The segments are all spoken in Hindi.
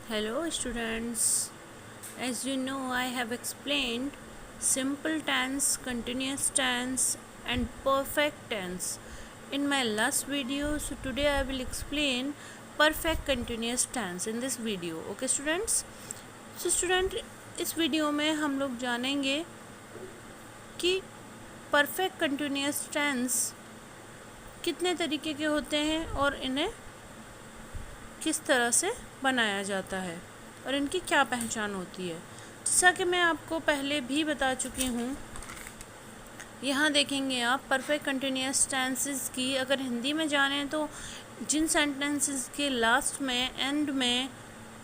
Hello students, as you know I have explained simple tense, continuous tense and perfect tense in my last video. So today I will explain perfect continuous tense in this video. Okay students? So student, इस वीडियो में हम लोग जानेंगे कि परफेक्ट कंटिन्यूस टेंस कितने तरीके के होते हैं और इन्हें किस तरह से बनाया जाता है और इनकी क्या पहचान होती है। जैसा कि मैं आपको पहले भी बता चुकी हूँ, यहाँ देखेंगे आप परफेक्ट कंटिन्यूस टेंसेस की अगर हिंदी में जानें तो जिन सेंटेंसेस के लास्ट में एंड में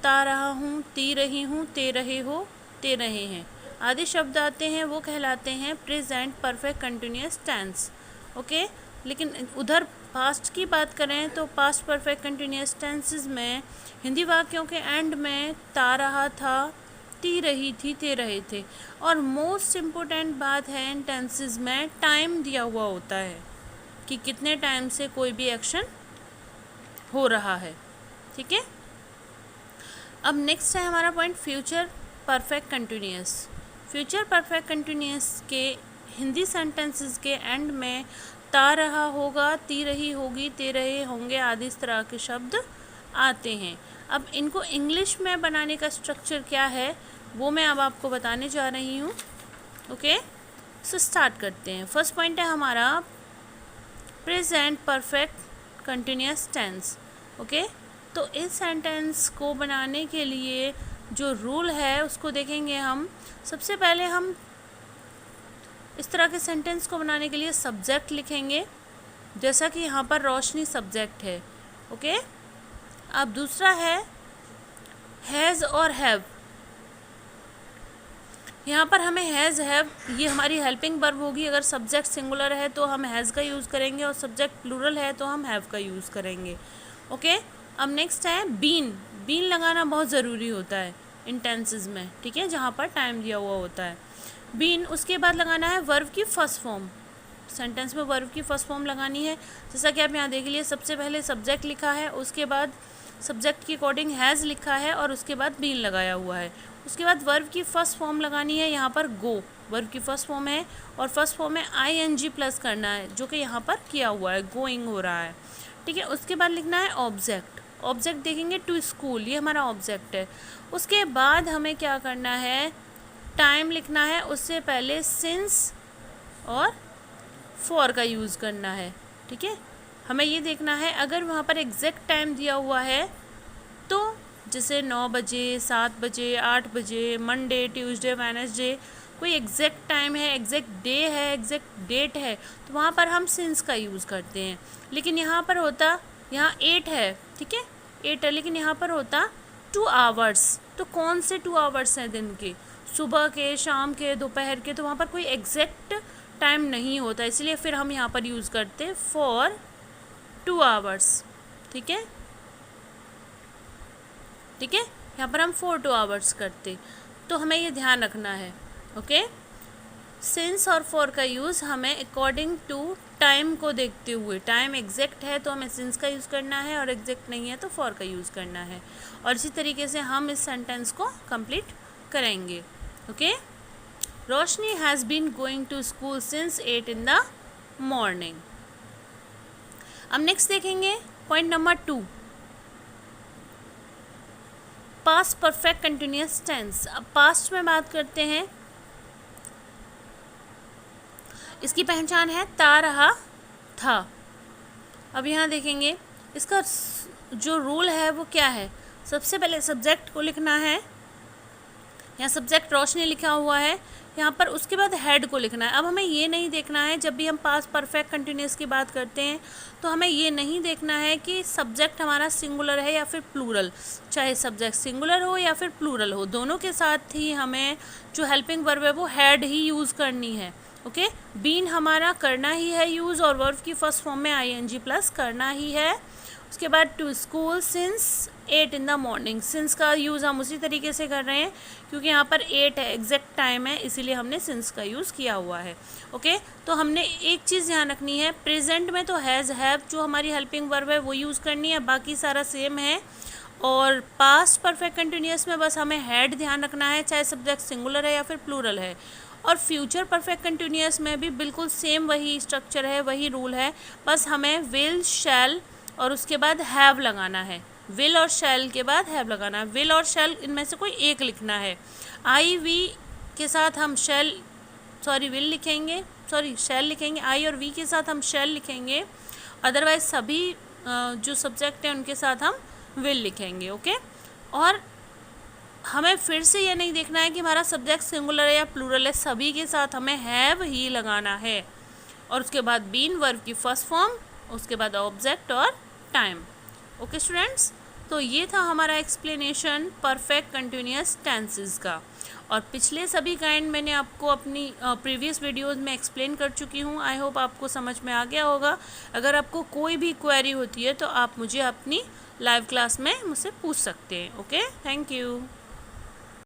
ता रहा हूँ, ती रही हूँ, ते रहे हो, ते रहे हैं आदि शब्द आते हैं वो कहलाते हैं present perfect continuous tense. Okay, लेकिन उधर पास्ट की बात करें तो पास्ट परफेक्ट कंटिन्यूस टेंसेस में हिंदी वाक्यों के एंड में ता रहा था, ती रही थी, ते रहे थे। और मोस्ट इम्पोर्टेंट बात है इन टेंसेस में टाइम दिया हुआ होता है कि कितने टाइम से कोई भी एक्शन हो रहा है। ठीक है, अब नेक्स्ट है हमारा point future perfect continuous. Future perfect continuous के हिंदी सेंटेंसेस के एंड में ता रहा होगा, ती रही होगी, ते रहे होंगे आदि इस तरह के शब्द आते हैं। अब इनको इंग्लिश में बनाने का स्ट्रक्चर क्या है वो मैं अब आपको बताने जा रही हूँ। ओके, सो स्टार्ट करते हैं। फर्स्ट पॉइंट है हमारा present perfect continuous tense. Okay, तो इस सेंटेंस को बनाने के लिए जो रूल है उसको देखेंगे हम। सबसे पहले हम इस तरह के सेंटेंस को बनाने के लिए सब्जेक्ट लिखेंगे, जैसा कि यहाँ पर रोशनी सब्जेक्ट है। ओके, अब दूसरा है हैज़ और हैव। यहाँ पर हमें हैज़ हैव ये हमारी हेल्पिंग वर्ब होगी। अगर सब्जेक्ट सिंगुलर है तो हम हैज़ का यूज़ करेंगे और सब्जेक्ट प्लूरल है तो हम हैव का यूज़ करेंगे। ओके, अब नेक्स्ट है बीन। बीन लगाना बहुत ज़रूरी होता है इन टेंसेस में, ठीक है, जहाँ पर टाइम दिया हुआ होता है। बीन, उसके बाद लगाना है वर्ब की फर्स्ट फॉर्म। सेंटेंस में वर्ब की फर्स्ट फॉर्म लगानी है, जैसा कि आप यहाँ देख लिए। सबसे पहले सब्जेक्ट लिखा है, उसके बाद सब्जेक्ट के अकॉर्डिंग हैज़ लिखा है और उसके बाद बीन लगाया हुआ है। उसके बाद वर्ब की फर्स्ट फॉर्म लगानी है, यहाँ पर गो वर्ब की फर्स्ट फॉर्म है और फर्स्ट फॉर्म में ING प्लस करना है, जो कि यहाँ पर किया हुआ है, गोइंग हो रहा है। ठीक है, उसके बाद लिखना है ऑब्जेक्ट। ऑब्जेक्ट देखेंगे टू स्कूल, ये हमारा ऑब्जेक्ट है। उसके बाद हमें क्या करना है, टाइम लिखना है, उससे पहले सिंस और फॉर का यूज़ करना है। ठीक है, हमें ये देखना है अगर वहाँ पर एग्जैक्ट टाइम दिया हुआ है तो जैसे 9 बजे, 7 बजे, 8 बजे, मंडे, ट्यूसडे, वेडनेसडे, कोई एग्जैक्ट टाइम है, एग्जैक्ट डे है, एग्जैक्ट डेट है, तो वहाँ पर हम सिंस का यूज़ करते हैं। लेकिन यहाँ पर होता, यहाँ 8 है, ठीक है, 8 है, लेकिन यहाँ पर होता 2 आवर्स। तो कौन से 2 आवर्स हैं दिन के, सुबह के, शाम के, दोपहर के, तो वहाँ पर कोई एग्जैक्ट टाइम नहीं होता, इसलिए फिर हम यहाँ पर यूज़ करते फॉर 2 आवर्स। ठीक है, ठीक है, यहाँ पर हम फॉर 2 आवर्स करते, तो हमें ये ध्यान रखना है। ओके, सिंस और फॉर का यूज़ हमें अकॉर्डिंग टू टाइम को देखते हुए, टाइम एग्जैक्ट है तो हमें सिंस का यूज़ करना है और एग्जैक्ट नहीं है तो फॉर का यूज़ करना है। और इसी तरीके से हम इस सेंटेंस को कंप्लीट करेंगे। Okay, Roshni has been going to school since 8 in the morning। अब नेक्स्ट देखेंगे point number 2, past perfect continuous tense. अब पास्ट में बात करते हैं, इसकी पहचान है ता रहा था। अब यहाँ देखेंगे इसका जो रूल है वो क्या है। सबसे पहले सब्जेक्ट को लिखना है, यहाँ सब्जेक्ट रोशनी लिखा हुआ है, यहाँ पर उसके बाद हेड को लिखना है। अब हमें ये नहीं देखना है, जब भी हम पास्ट परफेक्ट कंटिन्यूस की बात करते हैं तो हमें ये नहीं देखना है कि सब्जेक्ट हमारा सिंगुलर है या फिर प्लूरल। चाहे सब्जेक्ट सिंगुलर हो या फिर प्लूरल हो, दोनों के साथ ही हमें जो हेल्पिंग वर्ब है वो हैड ही यूज़ करनी है। ओके, बीन हमारा करना ही है यूज़ और वर्ब की फर्स्ट फॉर्म में ING प्लस करना ही है। उसके बाद to school since 8 in the morning, सिंस का यूज़ हम उसी तरीके से कर रहे हैं क्योंकि यहाँ पर 8 है, एग्जैक्ट टाइम है, इसीलिए हमने सिंस का यूज़ किया हुआ है। ओके, तो हमने एक चीज़ ध्यान रखनी है, प्रेजेंट में तो हैज़ हैव जो हमारी हेल्पिंग वर्ब है वो यूज़ करनी है, बाकी सारा सेम है। और पास्ट परफेक्ट कंटिन्यूस में बस हमें हैड ध्यान रखना है, चाहे सब्जेक्ट सिंगुलर है या फिर प्लूरल है। और फ्यूचर परफेक्ट कंटिन्यूस में भी बिल्कुल सेम वही स्ट्रक्चर है, वही रूल है, बस हमें विल, शैल और उसके बाद हैव लगाना है। विल और शैल के बाद हैव लगाना है। विल और शैल इनमें से कोई एक लिखना है। आई वी के साथ हम विल लिखेंगे, शैल लिखेंगे। आई और वी के साथ हम शैल लिखेंगे। अदरवाइज सभी जो सब्जेक्ट हैं उनके साथ हम विल लिखेंगे। ओके। और हमें फिर से ये नहीं देखना है कि हमारा सब्जेक्ट सिंगुलर है या प्लूरल है, सभी के साथ हमें हैव ही लगाना है। और उसके बाद बीन वर्ब की फर्स्ट फॉर्म, उसके बाद ऑब्जेक्ट और टाइम। ओके स्टूडेंट्स, तो ये था हमारा एक्सप्लेनेशन परफेक्ट कंटिन्यूअस टेंसेस का। और पिछले सभी काइंड मैंने आपको अपनी प्रीवियस वीडियोस में एक्सप्लेन कर चुकी हूँ। आई होप आपको समझ में आ गया होगा। अगर आपको कोई भी क्वेरी होती है तो आप मुझे अपनी लाइव क्लास में मुझसे पूछ सकते हैं। Okay, thank you.